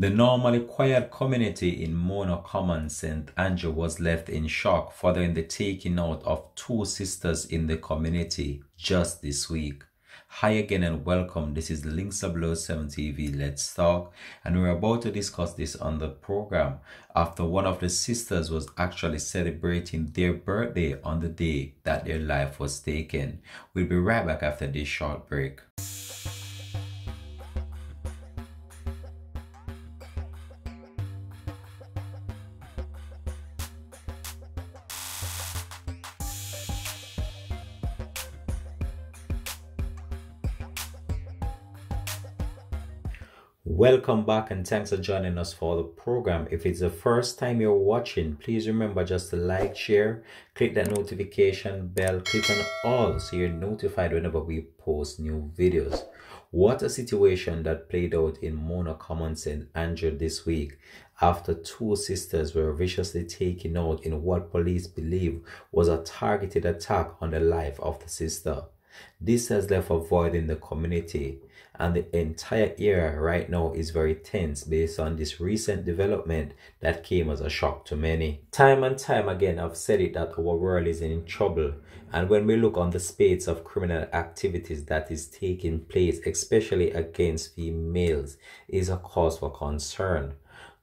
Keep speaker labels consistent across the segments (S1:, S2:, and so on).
S1: The normally quiet community in Mona Common, St. Andrew, was left in shock following the taking out of two sisters in the community just this week. Hi again and welcome. This is Links 7 TV Let's Talk, and we're about to discuss this on the program after one of the sisters was actually celebrating their birthday on the day that their life was taken. We'll be right back after this short break. Welcome back and thanks for joining us for the program. If it's the first time you're watching, please remember just to like, share, click that notification bell, click on all so you're notified whenever we post new videos. What a situation that played out in Mona Common, St. Andrew this week after two sisters were viciously taken out in what police believe was a targeted attack on the life of the sister. This has left a void in the community, and the entire area right now is very tense based on this recent development that came as a shock to many. Time and time again, I've said it that our world is in trouble, and when we look on the spate of criminal activities that is taking place, especially against females, is a cause for concern.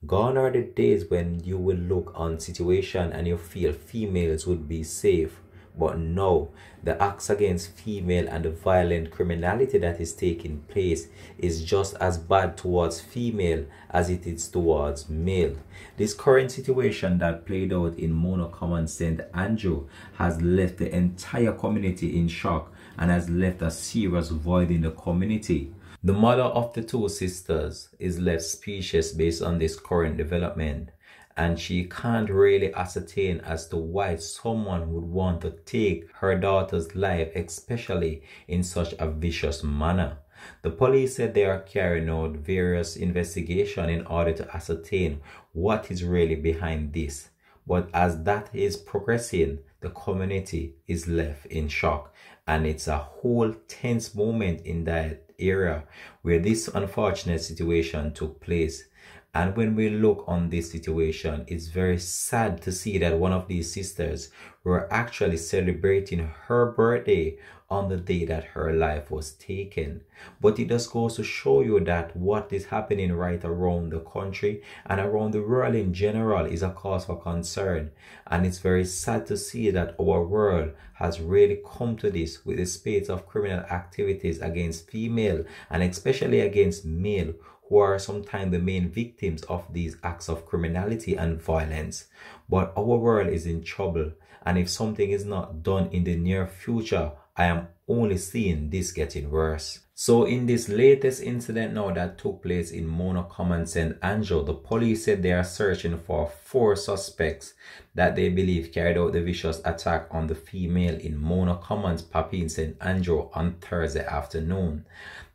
S1: Gone are the days when you will look on situation and you feel females would be safe. But no, the acts against female and the violent criminality that is taking place is just as bad towards female as it is towards male. This current situation that played out in Mona Common, St. Andrew has left the entire community in shock and has left a serious void in the community. The mother of the two sisters is left speechless based on this current development, and she can't really ascertain as to why someone would want to take her daughter's life, especially in such a vicious manner. The police said they are carrying out various investigations in order to ascertain what is really behind this. But as that is progressing, the community is left in shock, and it's a whole tense moment in that area where this unfortunate situation took place. And when we look on this situation, it's very sad to see that one of these sisters were actually celebrating her birthday on the day that her life was taken. But it just goes to show you that what is happening right around the country and around the world in general is a cause for concern. And it's very sad to see that our world has really come to this with the spate of criminal activities against female and especially against male, who are sometimes the main victims of these acts of criminality and violence. But our world is in trouble, and if something is not done in the near future, I am only seeing this getting worse. So in this latest incident now that took place in Mona Common, St. Andrew, the police said they are searching for 4 suspects that they believe carried out the vicious attack on the female in Mona Commons, Papine, St. Andrew on Thursday afternoon.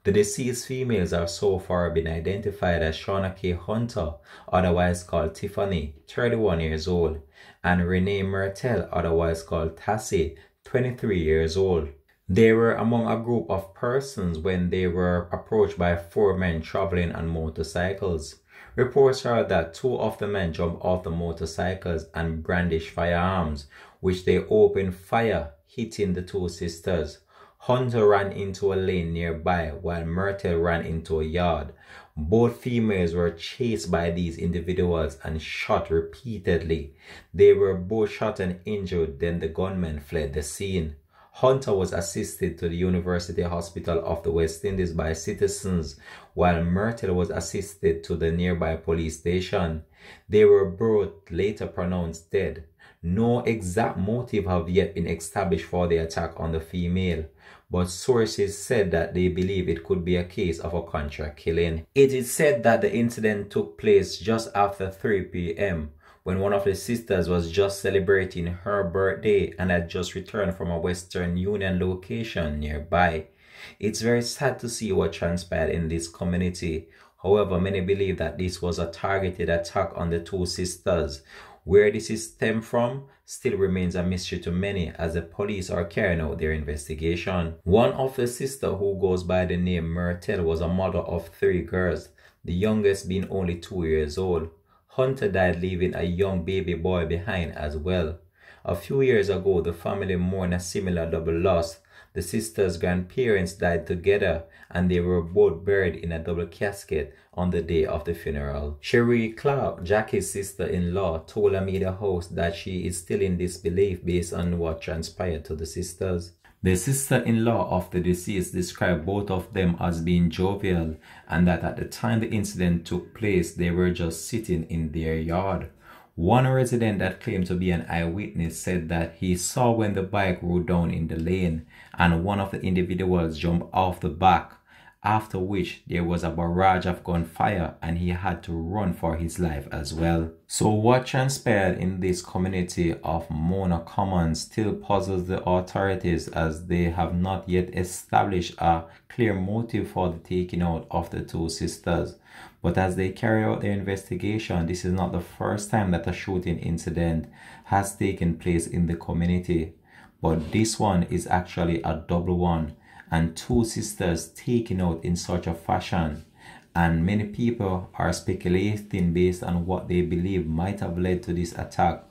S1: The deceased females are so far been identified as Shauna K. Hunter, otherwise called Tiffany, 31 years old, and Renee Mertel, otherwise called Tassie, 23 years old. They were among a group of persons when they were approached by 4 men traveling on motorcycles. Reports are that 2 of the men jumped off the motorcycles and brandished firearms, which they opened fire, hitting the 2 sisters. Hunter ran into a lane nearby while Mertel ran into a yard. Both females were chased by these individuals and shot repeatedly. They were both shot and injured, then the gunmen fled the scene. Hunter was assisted to the University Hospital of the West Indies by citizens, while Mertel was assisted to the nearby police station. They were both later pronounced dead. No exact motive have yet been established for the attack on the female, but sources said that they believe it could be a case of a contract killing. It is said that the incident took place just after 3 p.m. when one of the sisters was just celebrating her birthday and had just returned from a Western Union location nearby. It's very sad to see what transpired in this community. However, many believe that this was a targeted attack on the 2 sisters. Where this is stemmed from still remains a mystery to many, as the police are carrying out their investigation. One of the sisters, who goes by the name Mertel, was a mother of 3 girls. the youngest being only 2 years old. Hunter died leaving a young baby boy behind as well. A few years ago, the family mourned a similar double loss. The sisters' grandparents died together and they were both buried in a double casket on the day of the funeral. Cherie Clark, Jackie's sister-in-law, told a media host that she is still in disbelief based on what transpired to the sisters. The sister-in-law of the deceased described both of them as being jovial and that at the time the incident took place, they were just sitting in their yard. One resident that claimed to be an eyewitness said that he saw when the bike rode down in the lane and one of the individuals jumped off the back, after which there was a barrage of gunfire and he had to run for his life as well. So what transpired in this community of Mona Commons still puzzles the authorities, as they have not yet established a clear motive for the taking out of the two sisters. But as they carry out their investigation, this is not the first time that a shooting incident has taken place in the community. But this one is actually a double one, and two sisters taken out in such a fashion. And many people are speculating based on what they believe might have led to this attack.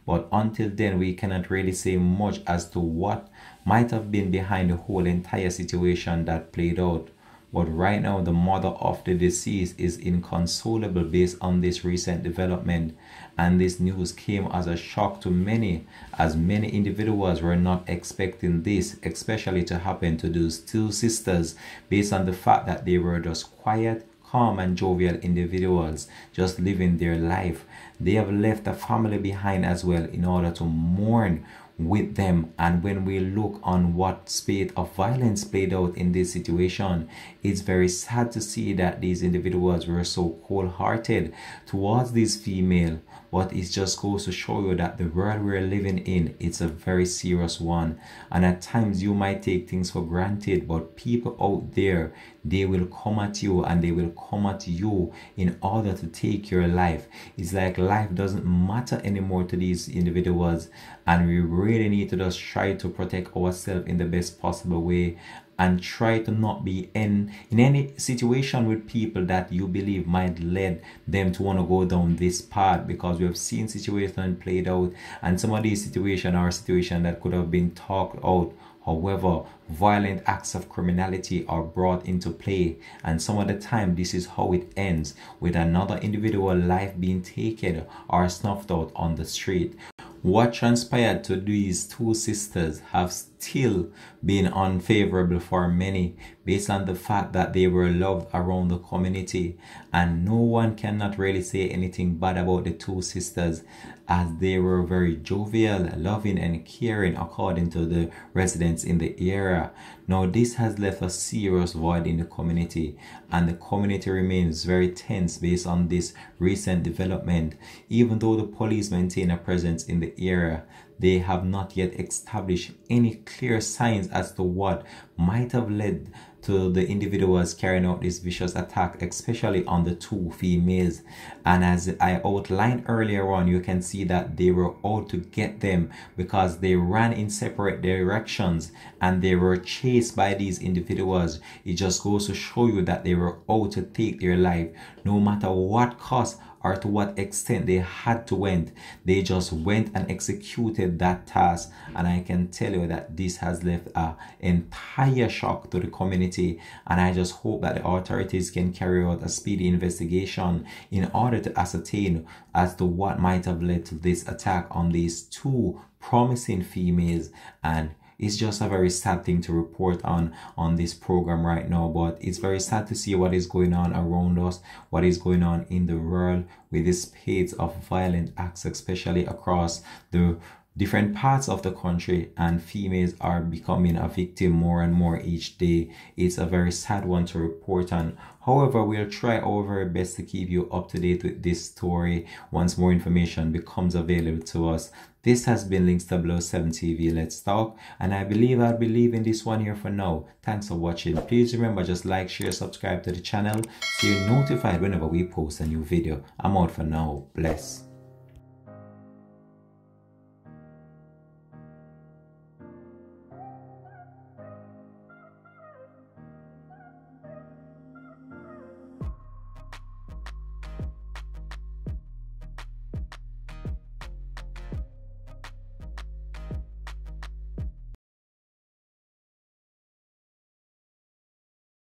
S1: But until then, we cannot really say much as to what might have been behind the whole entire situation that played out. But right now, the mother of the deceased is inconsolable based on this recent development. And this news came as a shock to many, as many individuals were not expecting this, especially to happen to those two sisters, based on the fact that they were just quiet, calm and jovial individuals, just living their life. They have left a family behind as well in order to mourn with them. And when we look on what spate of violence played out in this situation, it's very sad to see that these individuals were so cold-hearted towards this female. But it just goes to show you that the world we're living in, it's a very serious one. And at times you might take things for granted, but people out there, they will come at you and they will come at you in order to take your life. It's like life doesn't matter anymore to these individuals, and we really need to just try to protect ourselves in the best possible way and try to not be in any situation with people that you believe might lead them to want to go down this path, because we have seen situations played out, and some of these situations are situations that could have been talked out. However, violent acts of criminality are brought into play, and some of the time this is how it ends, with another individual life being taken or snuffed out on the street. What transpired to these two sisters have still been unfavorable for many, based on the fact that they were loved around the community, and no one cannot really say anything bad about the two sisters, as they were very jovial, loving and caring according to the residents in the area. Now this has left a serious void in the community, and the community remains very tense based on this recent development. Even though the police maintain a presence in the area, they have not yet established any clear signs as to what might have led to the individuals carrying out this vicious attack, especially on the two females. And as I outlined earlier on, you can see that they were out to get them because they ran in separate directions and they were chased by these individuals. It just goes to show you that they were out to take their life, no matter what cost or to what extent they had to went. They just went and executed that task, and I can tell you that this has left an entire shock to the community, and I just hope that the authorities can carry out a speedy investigation in order to ascertain as to what might have led to this attack on these two promising females. And it's just a very sad thing to report on this program right now, but it's very sad to see what is going on around us, what is going on in the world with this spate of violent acts, especially across the different parts of the country, and females are becoming a victim more and more each day. It's a very sad one to report on. However, we'll try our very best to keep you up to date with this story once more information becomes available to us. This has been Links007 TV. Let's talk, and I believe I'll be leaving this one here for now. Thanks for watching. Please remember, just like, share, subscribe to the channel so you're notified whenever we post a new video. I'm out for now. Bless.